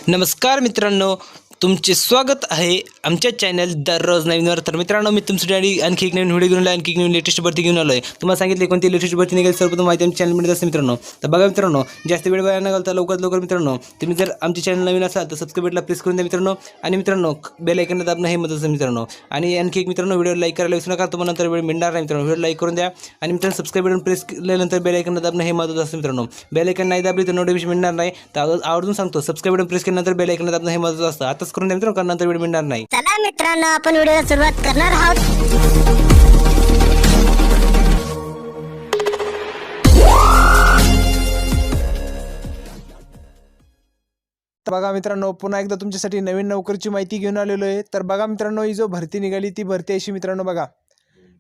नमस्कार मित्रांनो, तुमचे स्वागत आहे आमच्या चॅनल दररोज नवीनवर। तर मित्रांनो, मी तुमच्यासाठी आणखी एक नवीन व्हिडिओ घेऊन आलो, आणखी एक नवीन लेटेस्ट भरती घेऊन आलो आहे। तुम्हाला सांगितले कोणती लेटेस्ट भरती निघेल सर्वप्रथम माहिती आमच्या चॅनलमध्ये असते मित्रांनो। तर बघा मित्रांनो, जास्त वेळ वाया न घालता लवकरात लवकर मित्रांनो, तुम्ही जर आमचे चॅनल नवीन असाल तर सबस्क्राईब बटनला प्रेस करून द्या मित्रांनो। आणि मित्रांनो, बेल आयकॉन दाबणं हे महत्त्वाचं आहे मित्रांनो। आणि आणखी एक मित्रांनो, व्हिडिओ लाईक करायला विसरू नका, तुम्हाला नंतर वेळ मिळणार नाही मित्रांनो। व्हिडिओ लाईक करून द्या आणि मित्रांनो सबस्क्राईब बटन प्रेस केल्यानंतर बेल आयकॉन दाबणं हे महत्त्वाचं असतं मित्रांनो। बेल आयकॉन नाही दाबली तर नोटिफिकेशन मिळणार नाही। तर आवर्जून सांगतो, सबस्क्राईब बटन प्रेस केल्यानंतर बेल आयकॉन दाबणं हे महत्त्वाचं असतं। आताच करून द्या मित्रांनो, कारण नंतर वेळ मिळणार नाही। चला मित्रांनो, आपण व्हिडिओला सुरुवात करणार आहोत। बघा मित्रांनो, पुन्हा एकदा तुमच्यासाठी नवीन नोकरीची माहिती घेऊन आलेलो आहे। तर बघा मित्रांनो, ही जो भरती निघाली ती भरती अशी मित्रांनो, बघा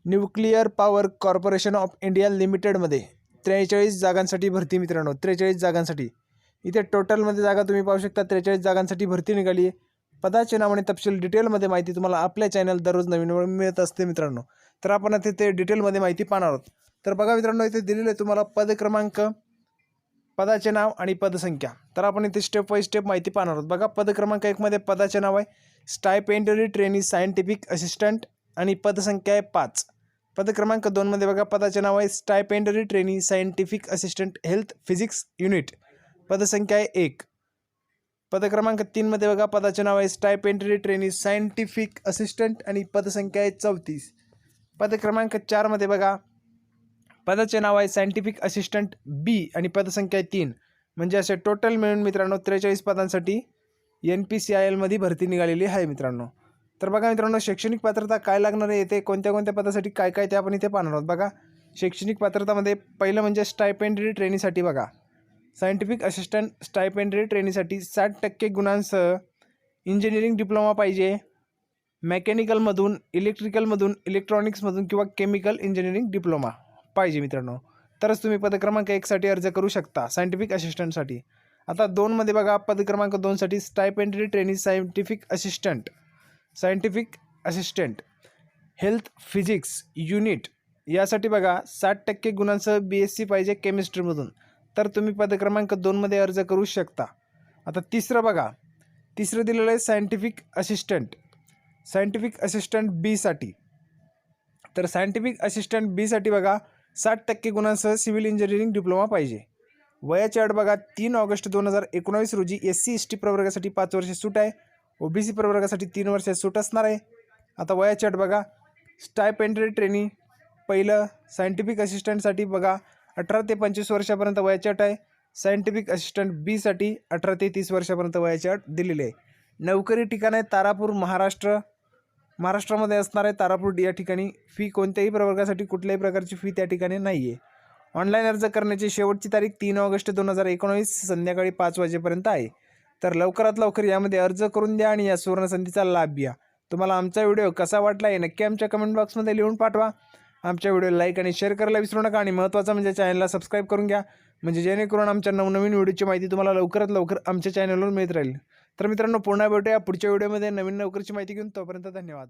nuclear power corporation of India लिमिटेडमध्ये 43 जागांसाठी भरती मित्रांनो। 43 जागांसाठी इथे टोटलमध्ये जागा तुम्ही पाहू शकता। 43 जागांसाठी भरती निघाली आहे। पदाचे नाव आणि तपशील डिटेलमध्ये माहिती तुम्हाला आपल्या चॅनल दररोज नवीन मिळत असते मित्रांनो। तर आपण आता ते डिटेलमध्ये माहिती पाहणार आहोत। तर बघा मित्रांनो, इथे दिलेलं आहे तुम्हाला पद क्रमांक, पदाचे नाव आणि पदसंख्या। तर आपण इथे स्टेप बाय स्टेप माहिती पाहणार आहोत। बघा, पद क्रमांक 1 मध्ये पदाचे नाव आहे स्टायपेंडरी ट्रेनी सायंटिफिक असिस्टंट आणि पदसंख्या आहे 5। पद क्रमांक 2 मध्ये बघा, पदाचे नाव आहे stipendiary trainee scientific assistant health physics unit, पदसंख्या आहे 1। पद क्रमांक 3 मध्ये बघा, पदाचे नाव आहे स्टायपेंडरी ट्रेनी सायंटिफिक असिस्टंट आणि पदसंख्या आहे 34। पद क्रमांक 4 मध्ये बघा, पदाचे नाव आहे सायंटिफिक असिस्टंट बी आणि पदसंख्या आहे 3। म्हणजे असे टोटल मिळून मित्रांनो 43 पदांसाठी NPCIL मध्ये भरती निघालेली आहे मित्रांनो। तर बघा मित्रांनो, शैक्षणिक पात्रता काय लागणार आहे, येथे कोणत्या कोणत्या पदासाठी काय काय ते आपण इथे पाहणार आहोत। बघा, शैक्षणिक पात्रतामध्ये पहिलं म्हणजे स्टायपेंडरी ट्रेनीसाठी बघा, सायंटिफिक असिस्टंट स्टायपेंडरी ट्रेनीसाठी 60% गुणांसह इंजिनिअरिंग डिप्लोमा पाहिजे। मेकॅनिकलमधून, इलेक्ट्रिकलमधून, इलेक्ट्रॉनिक्समधून किंवा केमिकल इंजिनिअरिंग डिप्लोमा पाहिजे मित्रांनो, तरच तुम्ही पद क्रमांक 1 साठी अर्ज करू शकता सायंटिफिक असिस्टंटसाठी। आता 2 मध्ये बघा, पद क्रमांक 2 साठी stipendiary trainee scientific assistant health physics unit यासाठी बघा 60% गुणांसह BSc पाहिजे केमिस्ट्रीमधून, तर तुम्ही पद क्रमांक 2 मध्ये अर्ज करू शकता। आता तिसरं बघा, तिसरं दिलेलं आहे सायंटिफिक असिस्टंट बी साठी। तर सायंटिफिक असिस्टंट बी साठी बघा 60% गुणांसह सिव्हिल इंजिनिअरिंग डिप्लोमा पाहिजे। वयाची अट बघा, 3 ऑगस्ट 2019 रोजी SC ST प्रवर्गासाठी 5 वर्षे सूट आहे, OBC प्रवर्गासाठी 3 वर्षे सूट असणार आहे। आता वयाची अट बघा, स्टायपेंडरी ट्रेनी पहिलं सायंटिफिक असिस्टंटसाठी बघा 18 ते 25 वर्षापर्यंत वयाची अट आहे। सायंटिफिक असिस्टंट बी साठी 18 ते 30 वर्षापर्यंत वयाची अट दिलेली आहे। नोकरी ठिकाण आहे तारापूर, महाराष्ट्रामध्ये असणार आहे तारापूर या ठिकाणी। फी कोणत्याही प्रवर्गासाठी कुठल्याही प्रकारची फी त्या ठिकाणी नाही आहे। ऑनलाईन अर्ज करण्याची शेवटची तारीख 3 ऑगस्ट 2019 संध्याकाळी 5 वाजेपर्यंत आहे। तर लवकरात लवकर यामध्ये अर्ज करून द्या आणि या सुवर्णसंधीचा लाभ घ्या। तुम्हाला आमचा व्हिडिओ कसा वाटला आहे नक्की आमच्या कमेंट बॉक्समध्ये लिहून पाठवा। आमच्या व्हिडिओ लाईक आणि शेअर करायला विसरू नका आणि महत्त्वाचं म्हणजे चॅनलला सबस्क्राईब करून घ्या, म्हणजे जेणेकरून आमच्या नवनवीन व्हिडिओची माहिती तुम्हाला लवकरात लवकर आमच्या चॅनलवर मिळत राहील। तर मित्रांनो, पुन्हा भेटूया पुढच्या व्हिडिओमध्ये नवीन नोकरीची माहिती घेऊन। तोपर्यंत धन्यवाद।